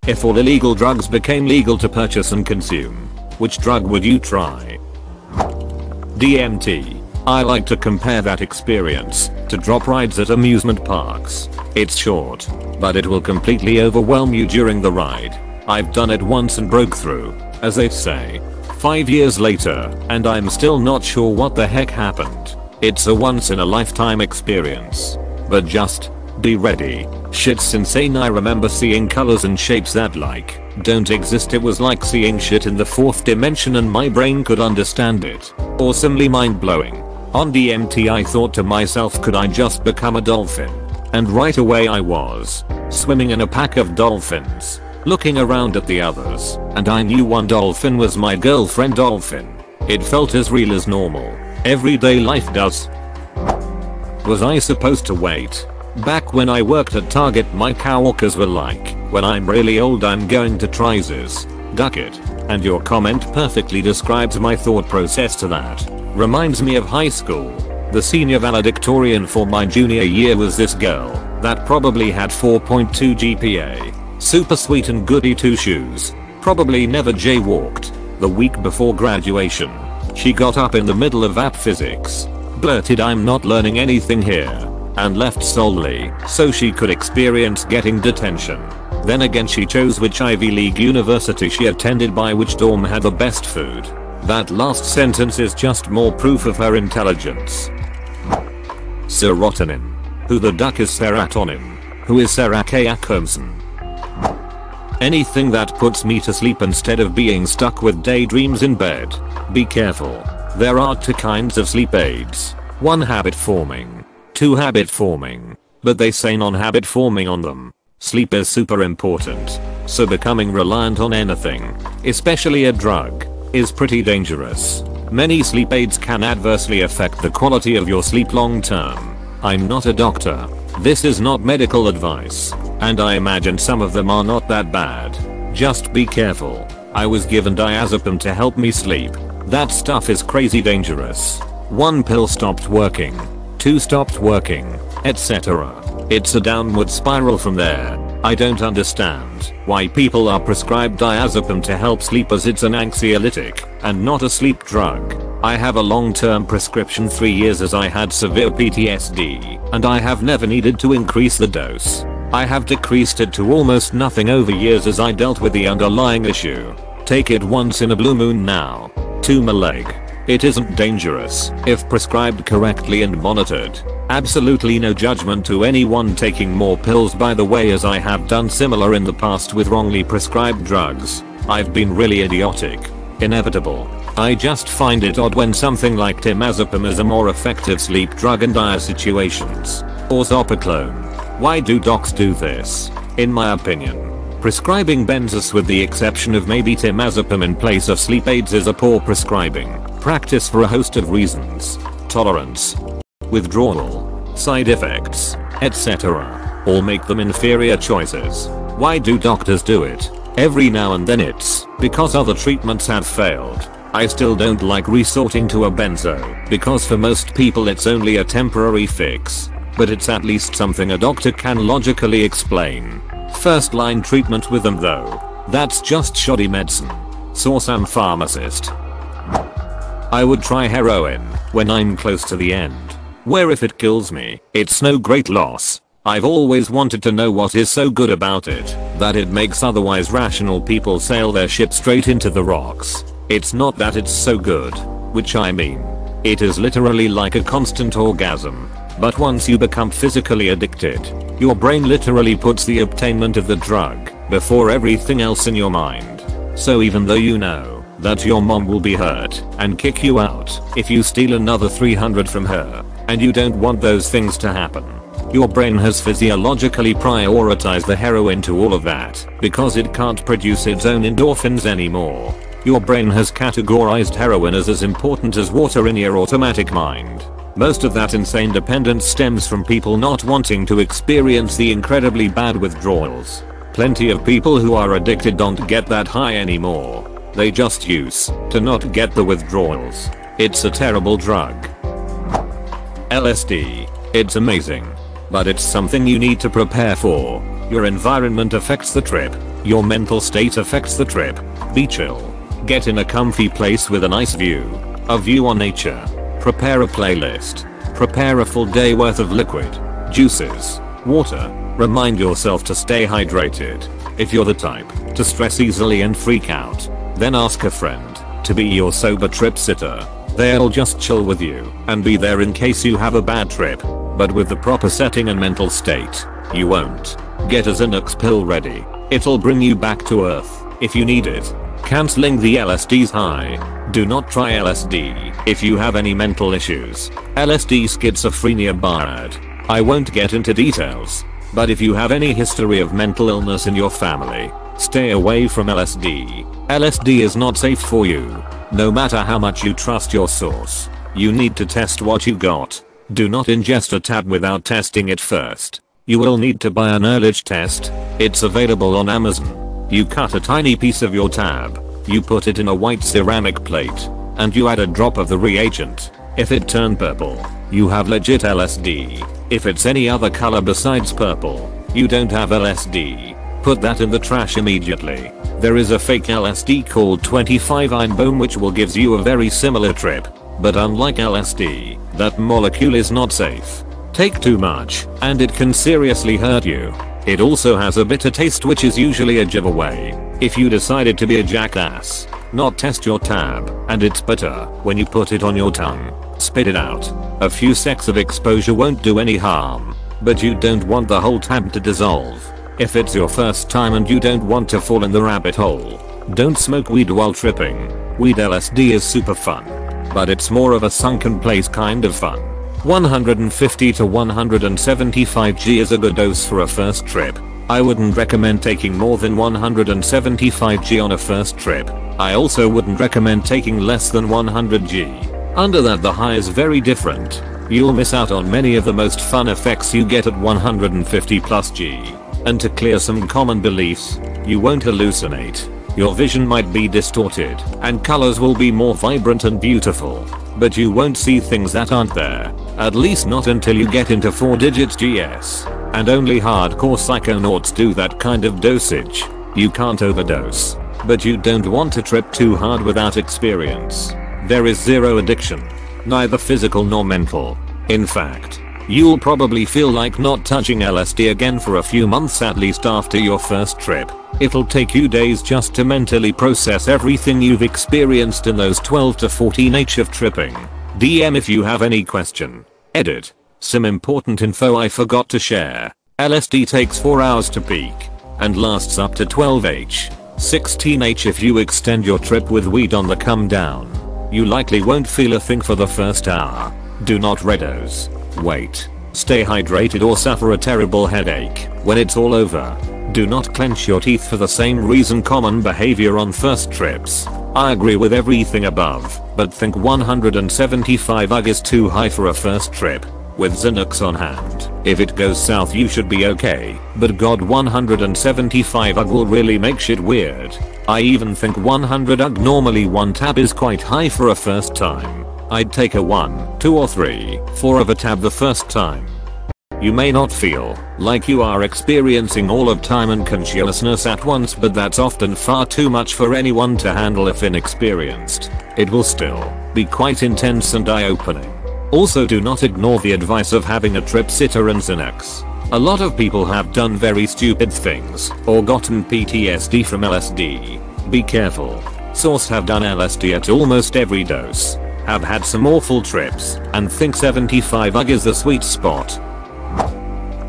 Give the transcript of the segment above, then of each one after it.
If all illegal drugs became legal to purchase and consume, which drug would you try? DMT. I like to compare that experience to drop rides at amusement parks. It's short, but it will completely overwhelm you during the ride. I've done it once and broke through, as they say. 5 years later, and I'm still not sure what the heck happened. It's a once in a lifetime experience. But just be ready. Shit's insane. I remember seeing colors and shapes that don't exist. It was like seeing shit in the fourth dimension and my brain could understand it. Awesomely mind-blowing. On DMT I thought to myself, could I just become a dolphin? And right away I was. Swimming in a pack of dolphins. Looking around at the others, and I knew one dolphin was my girlfriend dolphin. It felt as real as normal. Everyday life does. Was I supposed to wait? Back when I worked at Target my coworkers were like, when I'm really old I'm going to try this. Duck it. And your comment perfectly describes my thought process to that. Reminds me of high school. The senior valedictorian for my junior year was this girl that probably had 4.2 GPA. Super sweet and goody two shoes. Probably never jaywalked. The week before graduation, she got up in the middle of app physics, blurted I'm not learning anything here, and left solely so she could experience getting detention. Then again she chose which Ivy League university she attended by which dorm had the best food. That last sentence is just more proof of her intelligence. Serotonin. Who the duck is serotonin? Who is Sarakayakomson? Anything that puts me to sleep instead of being stuck with daydreams in bed. Be careful. There are 2 kinds of sleep aids. 1 habit forming. 2 habit forming. But they say non-habit forming on them. Sleep is super important. So becoming reliant on anything, especially a drug, is pretty dangerous. Many sleep aids can adversely affect the quality of your sleep long term. I'm not a doctor. This is not medical advice. And I imagine some of them are not that bad. Just be careful. I was given diazepam to help me sleep. That stuff is crazy dangerous. 1 pill stopped working. 2 stopped working, etc. It's a downward spiral from there. I don't understand why people are prescribed diazepam to help sleep, as it's an anxiolytic and not a sleep drug. I have a long-term prescription 3 years as I had severe PTSD, and I have never needed to increase the dose. I have decreased it to almost nothing over years as I dealt with the underlying issue. Take it once in a blue moon now. 2 my leg. It isn't dangerous if prescribed correctly and monitored. Absolutely no judgment to anyone taking more pills, by the way, as I have done similar in the past with wrongly prescribed drugs. I've been really idiotic. Inevitable. I just find it odd when something like temazepam is a more effective sleep drug in dire situations. Or zopiclone. Why do docs do this? In my opinion, prescribing benzos with the exception of maybe temazepam in place of sleep aids is a poor prescribing practice for a host of reasons. Tolerance, withdrawal, side effects, etc. all make them inferior choices. Why do doctors do it? Every now and then it's because other treatments have failed. I still don't like resorting to a benzo, because for most people it's only a temporary fix. But it's at least something a doctor can logically explain. First line treatment with them though, that's just shoddy medicine. Saw some pharmacist. I would try heroin when I'm close to the end, where if it kills me, it's no great loss. I've always wanted to know what is so good about it that it makes otherwise rational people sail their ship straight into the rocks. It's not that it's so good, which I mean, it is literally like a constant orgasm. But once you become physically addicted, your brain literally puts the obtainment of the drug before everything else in your mind. So even though you know that your mom will be hurt and kick you out if you steal another 300 from her, and you don't want those things to happen, your brain has physiologically prioritized the heroin to all of that because it can't produce its own endorphins anymore. Your brain has categorized heroin as important as water in your automatic mind. Most of that insane dependence stems from people not wanting to experience the incredibly bad withdrawals. Plenty of people who are addicted don't get that high anymore. They just use to not get the withdrawals. It's a terrible drug. LSD. It's amazing. But it's something you need to prepare for. Your environment affects the trip. Your mental state affects the trip. Be chill. Get in a comfy place with a nice view. A view on nature. Prepare a playlist. Prepare a full day worth of liquid, juices, water. Remind yourself to stay hydrated. If you're the type to stress easily and freak out, then ask a friend to be your sober trip sitter. They'll just chill with you and be there in case you have a bad trip. But with the proper setting and mental state, you won't. Get a Xanax pill ready. It'll bring you back to earth if you need it. Canceling the LSD's high. Do not try LSD if you have any mental issues. LSD schizophrenia bad. I won't get into details, but if you have any history of mental illness in your family, stay away from LSD. LSD is not safe for you. No matter how much you trust your source, you need to test what you got. Do not ingest a tab without testing it first. You will need to buy an earlich test. It's available on Amazon. You cut a tiny piece of your tab, you put it in a white ceramic plate, and you add a drop of the reagent. If it turned purple, you have legit LSD. If it's any other color besides purple, you don't have LSD. Put that in the trash immediately. There is a fake LSD called 25-einbohm which will gives you a very similar trip, but unlike LSD, that molecule is not safe. Take too much, and it can seriously hurt you. It also has a bitter taste which is usually a giveaway. If you decided to be a jackass, not test your tab, and it's bitter when you put it on your tongue, spit it out. A few seconds of exposure won't do any harm, but you don't want the whole tab to dissolve. If it's your first time and you don't want to fall in the rabbit hole, don't smoke weed while tripping. Weed LSD is super fun, but it's more of a sunken place kind of fun. 150 to 175 g is a good dose for a first trip. I wouldn't recommend taking more than 175 g on a first trip. I also wouldn't recommend taking less than 100 g. Under that the high is very different. You'll miss out on many of the most fun effects you get at 150 plus g. And to clear some common beliefs, you won't hallucinate. Your vision might be distorted, and colors will be more vibrant and beautiful. But you won't see things that aren't there. At least not until you get into 4 digits GS. And only hardcore psychonauts do that kind of dosage. You can't overdose. But you don't want to trip too hard without experience. There is zero addiction. Neither physical nor mental. In fact, you'll probably feel like not touching LSD again for a few months at least after your first trip. It'll take you days just to mentally process everything you've experienced in those 12 to 14 h of tripping. DM if you have any question. Edit. Some important info I forgot to share. LSD takes 4 hours to peak and lasts up to 12 h. 16 h if you extend your trip with weed on the come down. You likely won't feel a thing for the first hour. Do not redose. Wait. Stay hydrated or suffer a terrible headache when it's all over. Do not clench your teeth for the same reason, common behavior on first trips. I agree with everything above, but think 175 UG is too high for a first trip. With Xanax on hand, if it goes south you should be okay, but god 175 UG will really make shit weird. I even think 100 UG, normally 1 tab, is quite high for a first time. I'd take a 1, 2 or 3, 4 of a tab the first time. You may not feel like you are experiencing all of time and consciousness at once, but that's often far too much for anyone to handle if inexperienced. It will still be quite intense and eye-opening. Also, do not ignore the advice of having a trip sitter and Xanax. A lot of people have done very stupid things or gotten PTSD from LSD. Be careful. Source have done LSD at almost every dose, have had some awful trips, and think 75 UG is the sweet spot.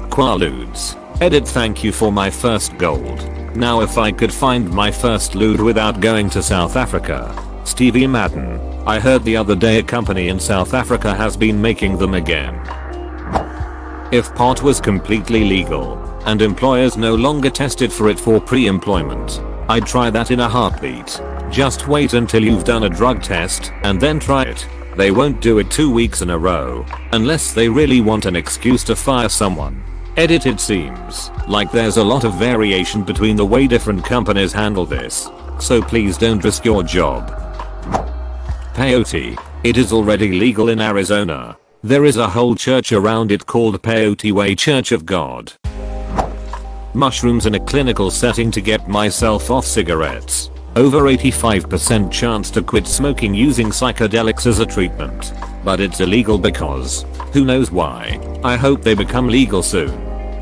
Quaaludes. Edit. Thank you for my first gold. Now if I could find my first loot without going to South Africa. Stevie Madden. I heard the other day a company in South Africa has been making them again. If pot was completely legal and employers no longer tested for it for pre-employment, I'd try that in a heartbeat. Just wait until you've done a drug test and then try it. They won't do it 2 weeks in a row unless they really want an excuse to fire someone. Edit. It seems like there's a lot of variation between the way different companies handle this, so please don't risk your job. Peyote. It is already legal in Arizona. There is a whole church around it called Peyote Way Church of God. mushrooms in a clinical setting to get myself off cigarettes. Over 85% chance to quit smoking using psychedelics as a treatment. But it's illegal because, who knows why. I hope they become legal soon.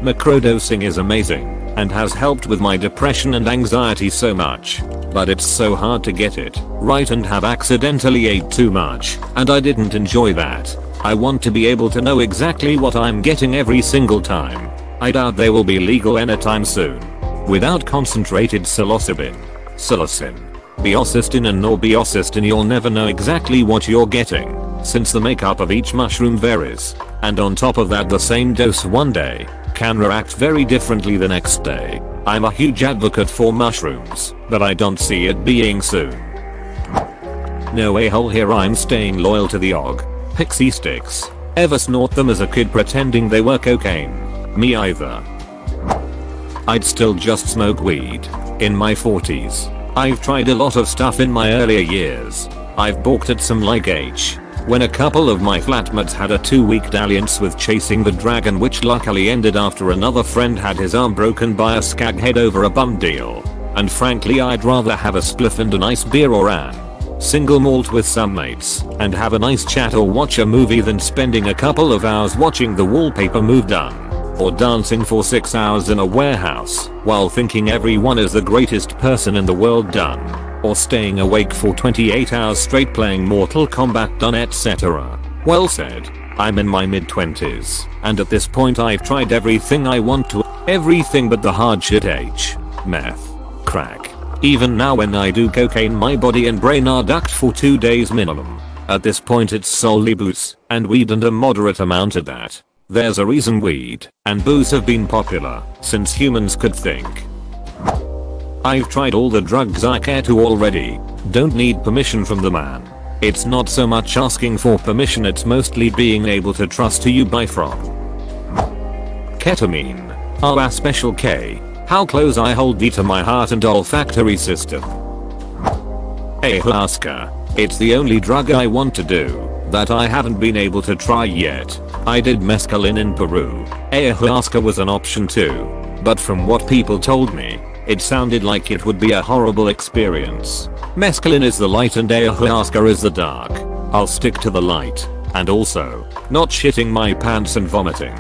Microdosing is amazing and has helped with my depression and anxiety so much. But it's so hard to get it right and have accidentally ate too much, and I didn't enjoy that. I want to be able to know exactly what I'm getting every single time. I doubt they will be legal anytime soon. Without concentrated psilocybin, biocystin and norbiocystin, you'll never know exactly what you're getting, since the makeup of each mushroom varies, and on top of that the same dose one day can react very differently the next day. I'm a huge advocate for mushrooms, but I don't see it being soon. No a-hole here, I'm staying loyal to the pixie sticks. Ever snort them as a kid pretending they were cocaine? Me either. I'd still just smoke weed in my 40s. I've tried a lot of stuff in my earlier years. I've balked at some like when a couple of my flatmates had a 2-week dalliance with chasing the dragon, which luckily ended after another friend had his arm broken by a skaghead over a bum deal. And frankly, I'd rather have a spliff and a nice beer or an single malt with some mates and have a nice chat or watch a movie than spending a couple of hours watching the wallpaper move done, or dancing for 6 hours in a warehouse while thinking everyone is the greatest person in the world done, or staying awake for 28 hours straight playing Mortal Kombat done, etc. Well said. I'm in my mid-20s, and at this point I've tried everything I want to, everything but the hard shit, meth, crack. Even now when I do cocaine, my body and brain are ducked for 2 days minimum. At this point it's solely booze and weed and a moderate amount of that. There's a reason weed and booze have been popular since humans could think. I've tried all the drugs I care to already. Don't need permission from the man. It's not so much asking for permission, it's mostly being able to trust who you buy from. Ketamine. A special K. How close I hold thee to my heart and olfactory system. Ayahuasca. It's the only drug I want to do that I haven't been able to try yet. I did mescaline in Peru. Ayahuasca was an option too, but from what people told me, it sounded like it would be a horrible experience. Mescaline is the light and ayahuasca is the dark. I'll stick to the light, and also, not shitting my pants and vomiting.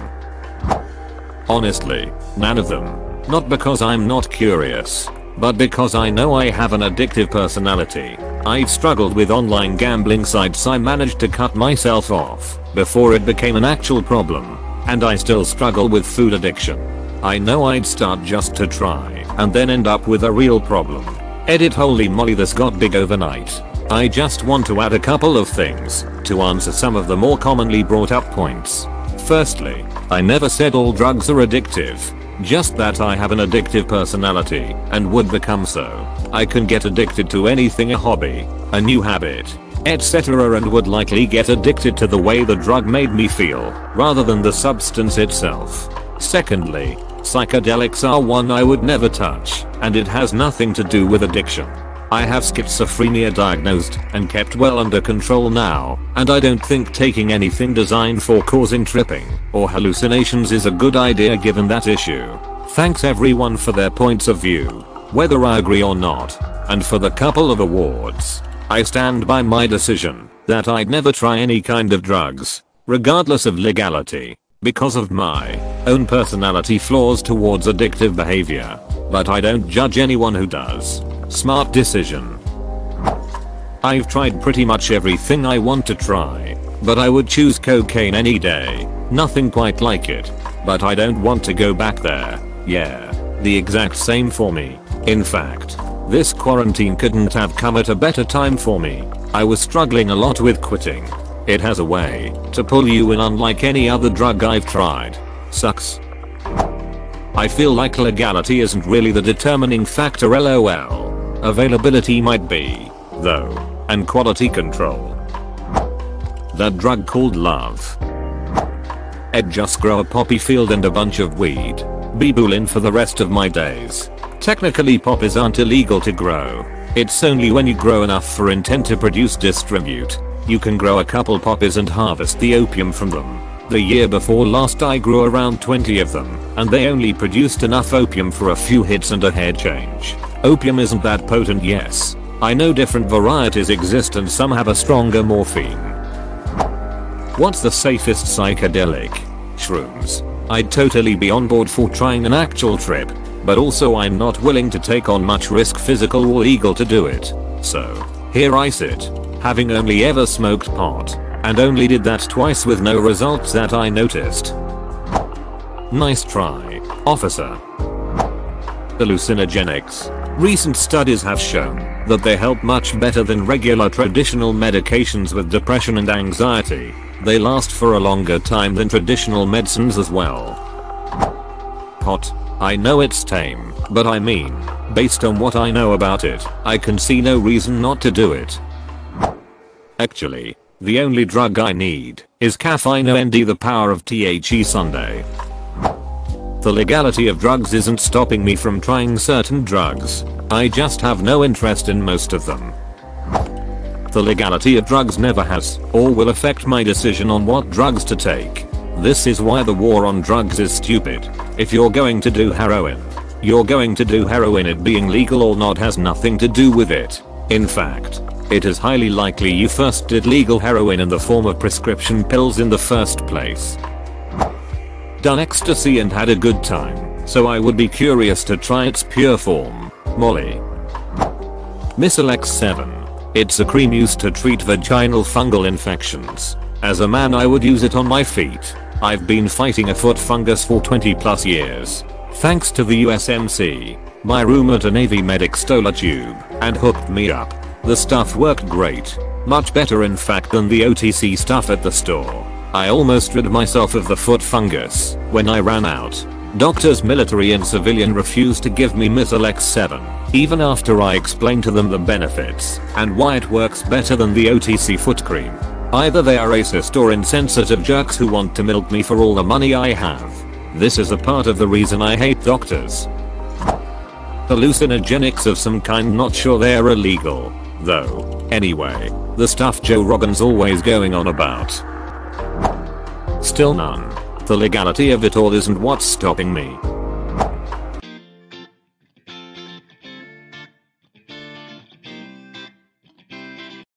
Honestly, none of them. Not because I'm not curious, but because I know I have an addictive personality. I've struggled with online gambling sites I managed to cut myself off before it became an actual problem, and I still struggle with food addiction. I know I'd start just to try and then end up with a real problem. Edit, holy moly, this got big overnight. I just want to add a couple of things to answer some of the more commonly brought up points. Firstly, I never said all drugs are addictive. Just that I have an addictive personality and would become so. I can get addicted to anything, a hobby, a new habit, etc., and would likely get addicted to the way the drug made me feel rather than the substance itself. Secondly, psychedelics are one I would never touch, and it has nothing to do with addiction. I have schizophrenia diagnosed and kept well under control now, and I don't think taking anything designed for causing tripping or hallucinations is a good idea given that issue. Thanks everyone for their points of view, whether I agree or not, and for the couple of awards. I stand by my decision that I'd never try any kind of drugs, regardless of legality, because of my own personality flaws towards addictive behavior, but I don't judge anyone who does. Smart decision. I've tried pretty much everything I want to try, but I would choose cocaine any day. Nothing quite like it, but I don't want to go back there. Yeah, the exact same for me. In fact, this quarantine couldn't have come at a better time for me. I was struggling a lot with quitting. It has a way to pull you in unlike any other drug I've tried. Sucks. I feel like legality isn't really the determining factor, lol. Availability might be, though, and quality control. That drug called love. I'd just grow a poppy field and a bunch of weed. Be boolin' for the rest of my days. Technically poppies aren't illegal to grow. It's only when you grow enough for intent to produce distribute. You can grow a couple poppies and harvest the opium from them. The year before last I grew around 20 of them, and they only produced enough opium for a few hits and a head change. Opium isn't that potent, yes. I know different varieties exist and some have a stronger morphine. What's the safest psychedelic? Shrooms. I'd totally be on board for trying an actual trip, but also I'm not willing to take on much risk, physical or legal, to do it. So, here I sit, having only ever smoked pot, and only did that twice with no results that I noticed. Nice try, officer. Hallucinogenics. Recent studies have shown that they help much better than regular traditional medications with depression and anxiety. They last for a longer time than traditional medicines as well. Pot. I know it's tame, but I mean, based on what I know about it, I can see no reason not to do it. Actually, the only drug I need is caffeine and the power of THE Sunday. The legality of drugs isn't stopping me from trying certain drugs. I just have no interest in most of them. The legality of drugs never has or will affect my decision on what drugs to take. This is why the war on drugs is stupid. If you're going to do heroin, you're going to do heroin. It being legal or not has nothing to do with it. In fact, it is highly likely you first did legal heroin in the form of prescription pills in the first place. Done ecstasy and had a good time, so I would be curious to try its pure form, Molly. Misalex 7. It's a cream used to treat vaginal fungal infections. As a man I would use it on my feet. I've been fighting a foot fungus for 20 plus years. Thanks to the USMC, my roommate, a Navy medic, stole a tube and hooked me up. The stuff worked great. Much better in fact than the OTC stuff at the store. I almost rid myself of the foot fungus when I ran out. Doctors, military and civilian, refused to give me Misalex 7, even after I explained to them the benefits and why it works better than the OTC foot cream. Either they are racist or insensitive jerks who want to milk me for all the money I have. This is a part of the reason I hate doctors. Hallucinogenics of some kind, not sure they're illegal, though. Anyway, the stuff Joe Rogan's always going on about. Still none. The legality of it all isn't what's stopping me.